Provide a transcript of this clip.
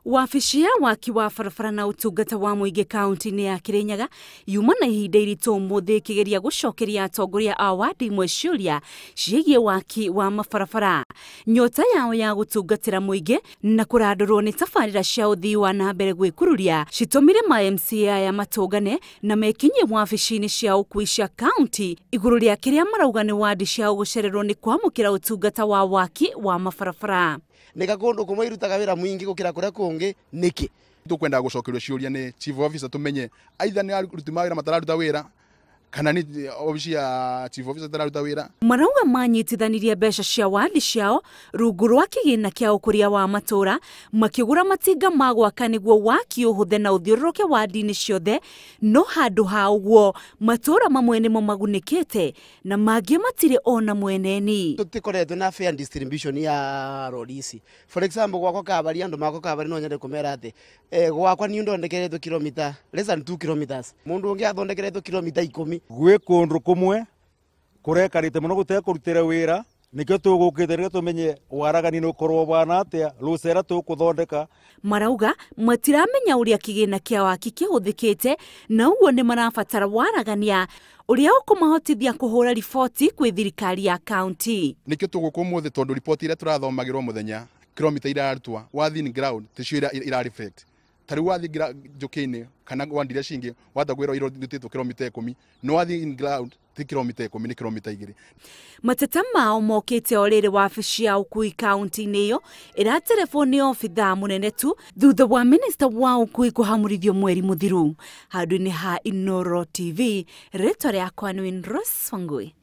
Wabici ya waaki wa barabara na utungata wa muingi kaunti-ini ya Kirinyaga yuma na ihinda iritu muthi ikigeria gucokeria atongoria a wandi imwe ciuria ciigie waaki wa mabarabara. Nyota yao ya gutungatira muingi na kurandurwo ni tabarira cia uthii wa na mbere gwikururia citumire Ma-mca ya matungane na mekinyie wabici-ini cia ukuui cia kaunti iguru ria kiria marauga ni wandi cia gucererwo ni kwamukira utungata wa waaki wa mabarabara. Nika kundu kumwe irutaga wira mwingi gukira kuria kungi niki tukwenda gucokerio ciuria ni chief officer tumenye aitha ni aruti mawira matararuta wira kana ni obici ya chief officer tararuta wira. Marauga maanyitanirie mbeca cia wandi ciao rungu rwa kigina kia ukuria wa matura makigura matinga ma gwaka niguo waaki uhuthe na uthiururuke wandi-ini ciothe, no handu ha uguo matura mamwe nimo magunikite na mangi matire ona mweneni. Tutikoretwe na fair distribution ya rolisi. For example, gwakwa kabari andu mako kabari no nyende kumera ati gwakwa ni ndondekeretwe kilomita less than 2 kilometers, mundu ungi athondekeretwe kilomita 10 gwe kundu kumwe kurekarite muno gutekurutira wira nikyo tugukite ryo tumenye waragani no korwo bwana atia lucera tukuthondeka. Marauga matiramenya uria kigina kia waaki kihuthikite na uguo ni marabatara waragania uria ukumahotithia kuhura riboti kwi thirikari ya kaunti. Nikyo tuguku muthi tondu riboti ira turathomagirwo muthenya kilomita irarutwa wathi ground ticio ira reflect tari wathi njuki-ini kana wandire cingi wathagwirwo irutitwo kilomita 10 no wathi in ground ti kilomita 10 ni kilomita 2. Mateta mao mokite oriri wabici ya ukuui kaunti-ini iyo ira telefoni ofitha munene tu thutha wa minister wa ukuui kuhamurithio mweri muthiru. Handu-ini ha Inoro TV, ritwa riakwa ni Wangui.